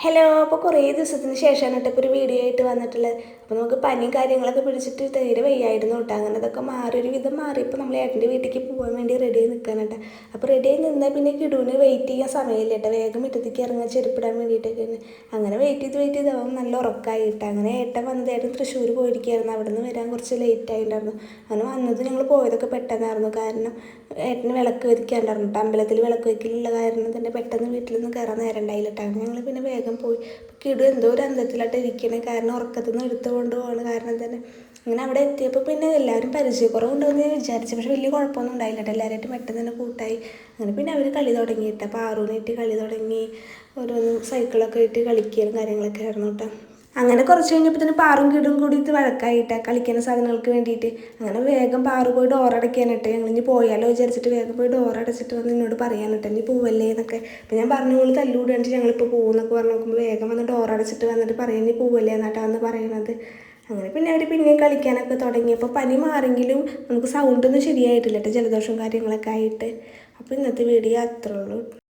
Hello. അപ്പോൾ കുറേ ദിവസത്തിന് ശേഷമാണ് കേട്ടോ ഇപ്പോൾ ഒരു വീഡിയോ ആയിട്ട് വന്നിട്ടുള്ളത്. അപ്പോൾ നമുക്ക് പനിയും കാര്യങ്ങളൊക്കെ പിടിച്ചിട്ട് തീരെ വയ്യായിരുന്നു കേട്ടോ. അങ്ങനെ അതൊക്കെ മാറി ഒരു വിധം മാറിയപ്പോൾ നമ്മൾ ഏട്ടൻ്റെ വീട്ടിലേക്ക് പോകാൻ വേണ്ടി റെഡി ആയി നിൽക്കാൻ കേട്ടോ. അപ്പോൾ റെഡി ആയി നിന്നാൽ പിന്നെ കിടുവിന് വെയിറ്റ് ചെയ്യാൻ സമയമില്ല കേട്ടോ. വേഗം മുറ്റത്തേക്ക് ഇറങ്ങാൻ ചെരുപ്പിടാൻ വേണ്ടിയിട്ടൊക്കെ അങ്ങനെ വെയിറ്റ് ചെയ്ത് അവൻ നല്ല ഉറക്കമായി കേട്ടോ. അങ്ങനെ ഏട്ടൻ വന്നത് ഏട്ടൻ തൃശ്ശൂർ പോയിരിക്കുകയായിരുന്നു. അവിടെ നിന്ന് വരാൻ കുറച്ച് ലേറ്റ് ആയിട്ടുണ്ടായിരുന്നു. അങ്ങനെ വന്നത് ഞങ്ങൾ പോയതൊക്കെ പെട്ടെന്നായിരുന്നു. കാരണം ഏട്ടന് വിളക്ക് വെക്കാണ്ടായിരുന്നു കേട്ടോ. അമ്പലത്തിൽ വിളക്ക് വെക്കലുള്ള കാരണം തന്നെ പെട്ടെന്ന് വീട്ടിലൊന്നും കയറാൻ നേരം ഉണ്ടായില്ല കേട്ടോ. ഞങ്ങൾ പിന്നെ വേഗം പോയി. കിടു എന്തോ ഒരു അന്തത്തിലായിട്ട് ഇരിക്കണേ. കാരണം ഉറക്കത്തിൽ നിന്ന് എടുത്തുകൊണ്ട് പോകണ കാരണം തന്നെ അങ്ങനെ അവിടെ എത്തിയപ്പോൾ പിന്നെ എല്ലാവരും പരിചയക്കുറവുണ്ടോയെന്ന് വിചാരിച്ചു. പക്ഷെ വലിയ കുഴപ്പമൊന്നും ഉണ്ടായില്ല കേട്ടോ. എല്ലാവരായിട്ടും പെട്ടെന്ന് തന്നെ കൂട്ടായി. അങ്ങനെ പിന്നെ അവർ കളി തുടങ്ങിയിട്ട് അപ്പോൾ ആറൂനായിട്ട് കളി തുടങ്ങി. ഓരോന്ന് സൈക്കിളൊക്കെ ഇട്ട് കളിക്കുകയും കാര്യങ്ങളൊക്കെ ആയിരുന്നു കേട്ടോ. അങ്ങനെ കുറച്ച് കഴിഞ്ഞപ്പോൾ തന്നെ പാറും കിടും കൂടിയിട്ട് വഴക്കായിട്ട് കളിക്കുന്ന സാധനങ്ങൾക്ക് വേണ്ടിയിട്ട്. അങ്ങനെ വേഗം പാറു പോയി ഡോറടയ്ക്കാനിട്ട് ഞങ്ങൾ ഇനി പോയാലോ വിചാരിച്ചിട്ട് വേഗം പോയി ഡോറടച്ചിട്ട് വന്ന് എന്നോട് പറയാനിട്ട് ഇനി പോവല്ലേ എന്നൊക്കെ. അപ്പോൾ ഞാൻ പറഞ്ഞു നിങ്ങൾ തല്ലുകൂടിയാണ്ട് ഞങ്ങളിപ്പോൾ പോകുമെന്നൊക്കെ പറഞ്ഞു നോക്കുമ്പോൾ വേഗം വന്ന് ഡോറടച്ചിട്ട് വന്നിട്ട് പറയാൻ ഇനി പോവല്ലേ എന്നാട്ടാ വന്ന് പറയുന്നത്. അങ്ങനെ പിന്നെ അവർ പിന്നെയും കളിക്കാനൊക്കെ തുടങ്ങിയപ്പോൾ പനി മാറെങ്കിലും നമുക്ക് സൗണ്ടൊന്നും ശരിയായിട്ടില്ല കേട്ടോ. ജലദോഷവും കാര്യങ്ങളൊക്കെ ആയിട്ട്. അപ്പോൾ ഇന്നത്തെ വീഡിയോ അത്രേ ഉള്ളൂ.